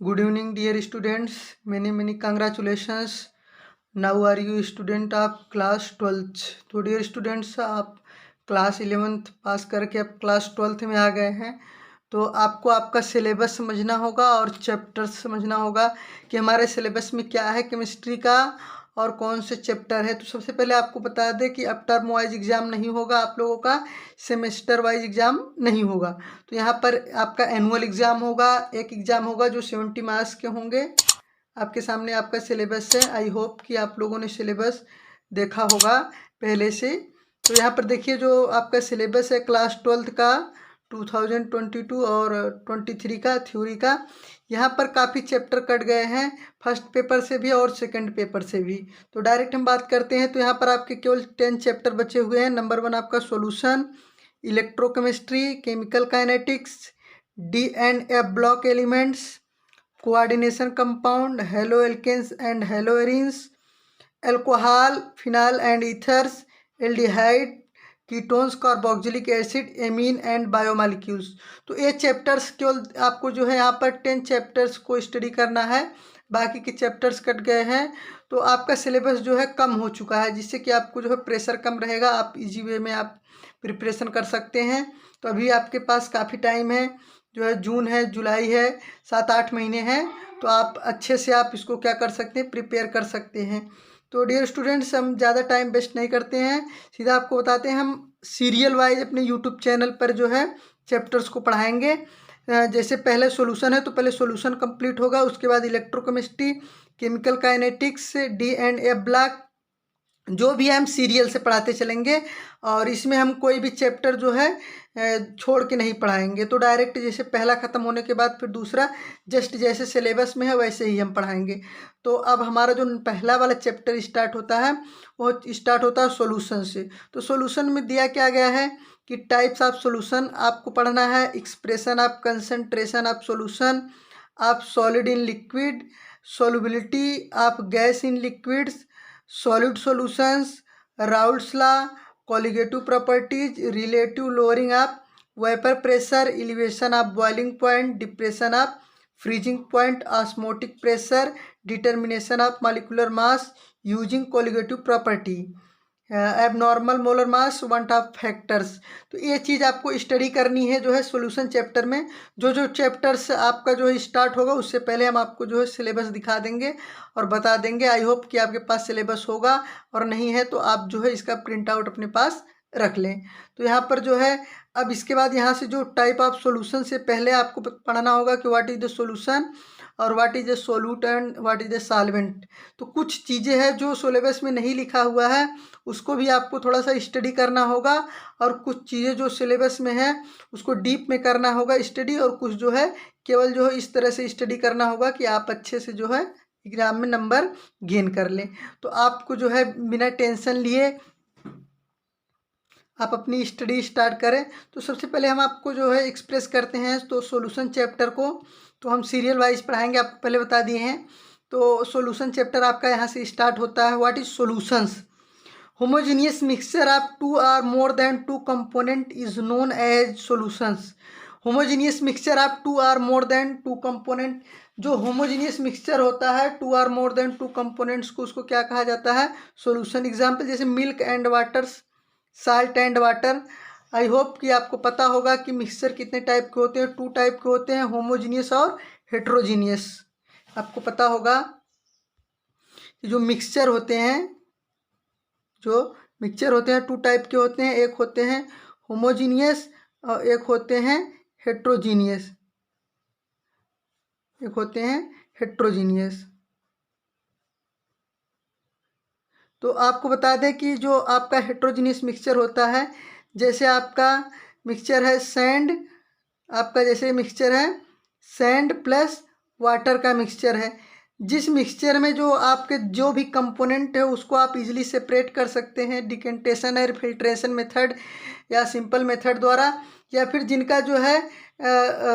Good evening, dear students. Many congratulations. Now are you student of class 12th? तो dear students, आप class 11th पास करके अब class 12th में आ गए हैं। तो आपको आपका सिलेबस समझना होगा और चैप्टर्स समझना होगा कि हमारे सिलेबस में क्या है केमिस्ट्री का और कौन से चैप्टर है। तो सबसे पहले आपको बता दें कि अब टर्म वाइज एग्ज़ाम नहीं होगा, आप लोगों का सेमेस्टर वाइज एग्ज़ाम नहीं होगा। तो यहाँ पर आपका एनुअल एग्ज़ाम होगा, एक एग्ज़ाम होगा जो 70 मार्क्स के होंगे। आपके सामने आपका सिलेबस है। आई होप कि आप लोगों ने सिलेबस देखा होगा पहले से। तो यहाँ पर देखिए जो आपका सिलेबस है क्लास 12th का 2022 और 23 का थ्योरी का, यहाँ पर काफ़ी चैप्टर कट गए हैं, फर्स्ट पेपर से भी और सेकंड पेपर से भी। तो डायरेक्ट हम बात करते हैं। तो यहाँ पर आपके केवल 10 चैप्टर बचे हुए हैं। नंबर 1 आपका solution, electrochemistry, chemical kinetics, D&F block elements, coordination compound, haloalkanes and haloarenes, alcohol, phenol and ethers, aldehyde, ketones, carboxylic acid, amine and biomolecules. तो ये चैप्टर्स केवल आपको जो है यहाँ पर 10 चैप्टर्स को स्टडी करना है, बाकी के चैप्टर्स कट गए हैं। तो आपका सिलेबस जो है कम हो चुका है, जिससे कि आपको जो है प्रेशर कम रहेगा, आप इजी वे में आप प्रिपरेशन कर सकते हैं। तो अभी आपके पास काफ़ी टाइम है, जो है जून है, जुलाई है, 7-8 महीने हैं। तो आप अच्छे से आप इसको क्या कर सकते हैं, प्रिपेयर कर सकते हैं। तो डियर स्टूडेंट्स, हम ज़्यादा टाइम वेस्ट नहीं करते हैं, सीधा आपको बताते हैं। हम सीरियल वाइज अपने यूट्यूब चैनल पर जो है चैप्टर्स को पढ़ाएंगे। जैसे पहले सॉल्यूशन है तो पहले सॉल्यूशन कंप्लीट होगा, उसके बाद electrochemistry, chemical kinetics, D&F block, जो भी हम सीरियल से पढ़ाते चलेंगे। और इसमें हम कोई भी चैप्टर जो है छोड़ के नहीं पढ़ाएंगे। तो डायरेक्ट जैसे पहला ख़त्म होने के बाद फिर दूसरा, जस्ट जैसे सिलेबस में है वैसे ही हम पढ़ाएंगे। तो अब हमारा जो पहला वाला चैप्टर स्टार्ट होता है वो स्टार्ट होता है सॉल्यूशन से। तो सॉल्यूशन में दिया क्या गया है कि टाइप्स ऑफ सॉल्यूशन आपको पढ़ना है, expression of concentration of solution, of solid in liquid, solubility of gas in liquids, solid solutions, Raoult's law, colligative properties, relative lowering of vapour pressure, elevation of boiling point, depression of freezing point, osmotic pressure, determination of molecular mass using colligative property, abnormal molar mass, want of factors. तो ये चीज़ आपको study करनी है जो है solution chapter में। जो chapters आपका जो है स्टार्ट होगा उससे पहले हम आपको जो है सिलेबस दिखा देंगे और बता देंगे। आई होप कि आपके पास सिलेबस होगा, और नहीं है तो आप जो है इसका प्रिंट आउट अपने पास रख लें। तो यहाँ पर जो है अब इसके बाद यहाँ से जो टाइप ऑफ सॉल्यूशन से पहले आपको पढ़ना होगा कि व्हाट इज़ द सॉल्यूशन और what is the solute and what is the solvent. तो कुछ चीज़ें हैं जो सिलेबस में नहीं लिखा हुआ है, उसको भी आपको थोड़ा सा स्टडी करना होगा, और कुछ चीज़ें जो सिलेबस में है उसको डीप में करना होगा स्टडी, और कुछ जो है केवल जो है इस तरह से स्टडी करना होगा कि आप अच्छे से जो है एग्ज़ाम में नंबर गेन कर लें। तो आपको जो है बिना टेंशन लिए आप अपनी स्टडी स्टार्ट करें। तो सबसे पहले हम आपको जो है एक्सप्रेस करते हैं तो सॉल्यूशन चैप्टर को, तो हम सीरियल वाइज पढ़ाएंगे, आपको पहले बता दिए हैं। तो सॉल्यूशन चैप्टर आपका यहाँ से स्टार्ट होता है। What is solutions? Homogeneous mixture of 2 or more than 2 component is known as solutions. Homogeneous mixture of 2 or more than 2 component, जो होमोजीनियस मिक्सचर होता है 2 or more than 2 components को, उसको क्या कहा जाता है? सॉल्यूशन। एग्जाम्पल जैसे milk and water, salt and water. I hope कि आपको पता होगा कि मिक्सचर कितने टाइप के होते हैं, 2 टाइप के होते हैं, होमोजीनियस और हेट्रोजीनियस। आपको पता होगा कि जो मिक्सचर होते हैं, जो मिक्सचर होते हैं 2 टाइप के होते हैं, एक होते हैं होमोजीनियस और एक होते हैं हेट्रोजीनियस, एक होते हैं हेट्रोजीनियस। तो आपको बता दें कि जो आपका हेट्रोजीनियस मिक्सचर होता है, जैसे आपका मिक्सचर है सैंड, आपका जैसे मिक्सचर है सैंड प्लस वाटर का मिक्सचर है, जिस मिक्सचर में जो आपके जो भी कंपोनेंट है उसको आप इजीली सेपरेट कर सकते हैं डिकेंटेशन और फिल्ट्रेशन मेथड या सिंपल मेथड द्वारा, या फिर जिनका जो है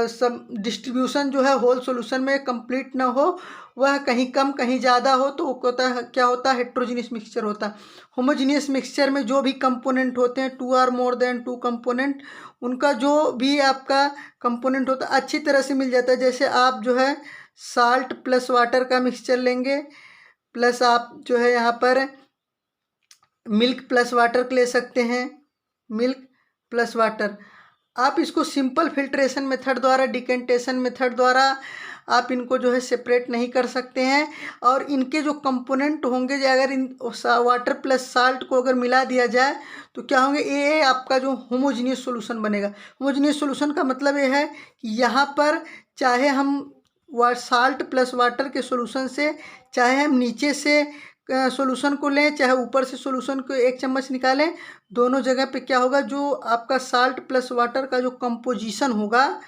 सब डिस्ट्रीब्यूशन जो है होल सॉल्यूशन में कंप्लीट ना हो, वह कहीं कम कहीं ज़्यादा हो, तो होता है क्या होता है, हेट्रोजीनियस मिक्सचर होता है। होमोजीनियस मिक्सचर में जो भी कंपोनेंट होते हैं, 2 और मोर देन 2 कंपोनेंट, उनका जो भी आपका कंपोनेंट होता है अच्छी तरह से मिल जाता है। जैसे आप जो है साल्ट प्लस वाटर का मिक्सचर लेंगे, प्लस आप जो है यहाँ पर मिल्क प्लस वाटर ले सकते हैं, मिल्क प्लस वाटर। आप इसको सिंपल फिल्ट्रेशन मेथड द्वारा, डिकेंटेशन मेथड द्वारा आप इनको जो है सेपरेट नहीं कर सकते हैं। और इनके जो कंपोनेंट होंगे, अगर इन वाटर प्लस साल्ट को अगर मिला दिया जाए तो क्या होंगे, ये आपका जो होमोजीनियस सॉल्यूशन बनेगा। होमोजीनियस सॉल्यूशन का मतलब ये है कि यहाँ पर चाहे हम साल्ट प्लस वाटर के सॉल्यूशन से, चाहे हम नीचे से सॉल्यूशन को लें, चाहे ऊपर से सॉल्यूशन को 1 चम्मच निकालें, दोनों जगह पे क्या होगा, जो आपका साल्ट प्लस वाटर का जो कंपोजिशन होगा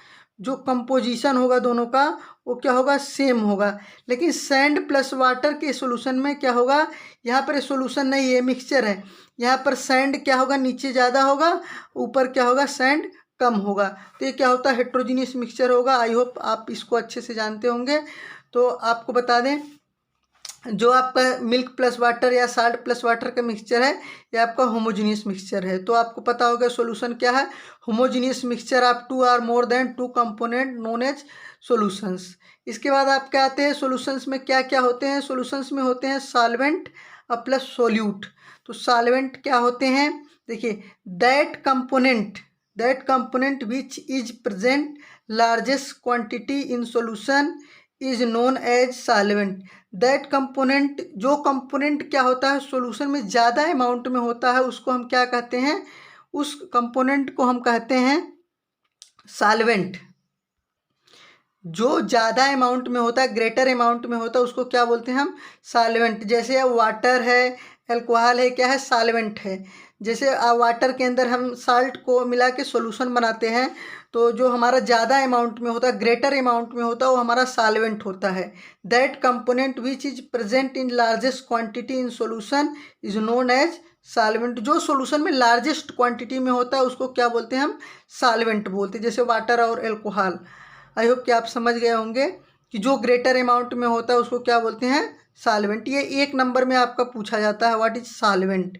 दोनों का, वो क्या होगा, सेम होगा। लेकिन सैंड प्लस वाटर के सॉल्यूशन में क्या होगा, यहाँ पर सॉल्यूशन नहीं है, मिक्सचर है, यहाँ पर सैंड क्या होगा, नीचे ज़्यादा होगा, ऊपर क्या होगा, सैंड कम होगा। तो ये क्या होता है, हेट्रोजीनियस मिक्सचर होगा। आई होप आप इसको अच्छे से जानते होंगे। तो आपको बता दें, जो आपका मिल्क प्लस वाटर या साल्ट प्लस वाटर का मिक्सचर है, ये आपका होमोजीनियस मिक्सचर है। तो आपको पता होगा सॉल्यूशन क्या है, होमोजीनियस मिक्सचर ऑफ 2 और more than 2 component known as solutions. इसके बाद आप क्या आते हैं, सॉल्यूशंस में क्या क्या होते हैं, सॉल्यूशंस में होते हैं सॉल्वेंट और प्लस सोल्यूट। तो सॉल्वेंट क्या होते हैं, देखिए, that component which is present largest quantity in solution is known as solvent. That component, जो कंपोनेंट क्या होता है, सॉल्यूशन में ज़्यादा अमाउंट में होता है, उसको हम क्या कहते हैं, उस कंपोनेंट को हम कहते हैं सॉल्वेंट। जो ज़्यादा अमाउंट में होता है, ग्रेटर अमाउंट में होता है, उसको क्या बोलते हैं हम, सॉल्वेंट। जैसे वाटर है, अल्कोहल है, क्या है, सॉल्वेंट है। जैसे वाटर के अंदर हम साल्ट को मिला के सॉल्यूशन बनाते हैं, तो जो हमारा ज़्यादा अमाउंट में होता है, ग्रेटर अमाउंट में होता है, वो हमारा सॉल्वेंट होता है। That component which is present in largest quantity in solution is known as solvent. जो सॉल्यूशन में लार्जेस्ट क्वांटिटी में होता है, उसको क्या बोलते हैं हम, सॉल्वेंट बोलते हैं। जैसे वाटर और अल्कोहल। आई होप कि आप समझ गए होंगे कि जो ग्रेटर अमाउंट में होता है, उसको क्या बोलते हैं, सॉल्वेंट। ये 1 नंबर में आपका पूछा जाता है, व्हाट इज सॉल्वेंट।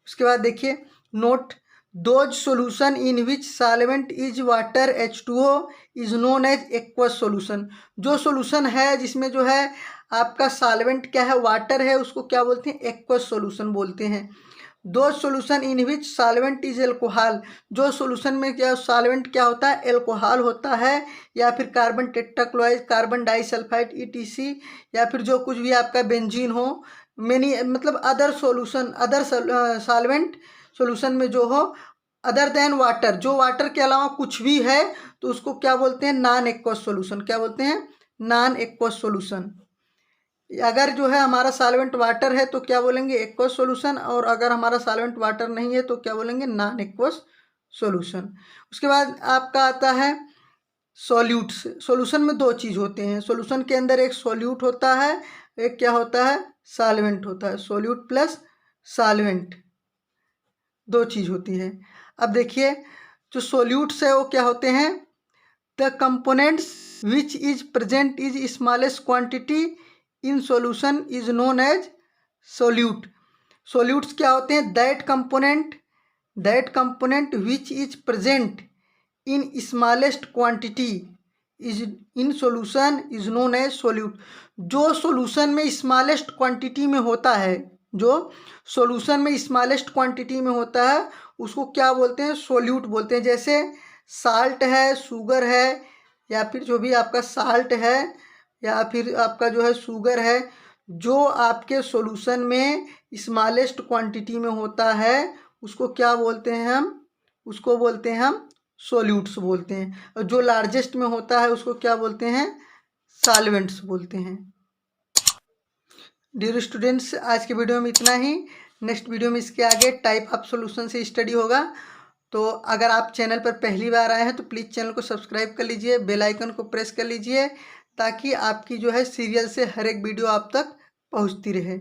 उसके बाद देखिए, note, those solution in which solvent is water H2O is known as aqueous solution. जो सॉल्यूशन है जिसमें जो है आपका सॉल्वेंट क्या है, वाटर है, उसको क्या बोलते हैं, एक्वस सॉल्यूशन बोलते हैं। दो solution in which solvent is alcohol. जो सॉल्यूशन में क्या सॉल्वेंट क्या होता है, एल्कोहल होता है, या फिर carbon tetrachloride, carbon disulphide ETC, या फिर जो कुछ भी आपका बेंजीन हो, मेनी मतलब other solution, other solvent solution में जो हो अदर देन वाटर, जो वाटर के अलावा कुछ भी है, तो उसको क्या बोलते हैं, नॉन एक्वस सॉल्यूशन। क्या बोलते हैं, नॉन एक्वस सॉल्यूशन। अगर जो है हमारा सॉल्वेंट वाटर है तो क्या बोलेंगे, एक्वस सॉल्यूशन, और अगर हमारा सॉल्वेंट वाटर नहीं है तो क्या बोलेंगे, नॉन एक्वस सॉल्यूशन। उसके बाद आपका आता है सॉल्यूट्स। सॉल्यूशन में 2 चीज़ होते हैं, सॉल्यूशन के अंदर एक सॉल्यूट होता है, एक क्या होता है, सॉल्वेंट होता है। सॉल्यूट प्लस सॉल्वेंट 2 चीज़ होती है। अब देखिए, जो सॉल्यूट्स है वो क्या होते हैं, the components which is present is smallest quantity in solution is known as solute. Solutes क्या होते हैं, that component which is present in smallest quantity is in solution is known as solute. जो solution में smallest quantity में होता है, जो solution में स्मॉलेस्ट क्वांटिटी में होता है, उसको क्या बोलते हैं, सॉल्यूट बोलते हैं। जैसे साल्ट है, शुगर है, या फिर जो भी आपका साल्ट है, या फिर आपका जो है शुगर है, जो आपके सॉल्यूशन में स्मॉलेस्ट क्वांटिटी में होता है, उसको क्या बोलते हैं हम, उसको बोलते हैं हम सॉल्यूट्स बोलते हैं। और जो लार्जेस्ट में होता है उसको क्या बोलते हैं, सॉल्वेंट्स बोलते हैं। डियर स्टूडेंट्स, आज के वीडियो में इतना ही। नेक्स्ट वीडियो में इसके आगे टाइप ऑफ सॉल्यूशन से स्टडी होगा। तो अगर आप चैनल पर पहली बार आए हैं तो प्लीज़ चैनल को सब्सक्राइब कर लीजिए, बेल आइकन को प्रेस कर लीजिए, ताकि आपकी जो है सीरियल से हर एक वीडियो आप तक पहुंचती रहे।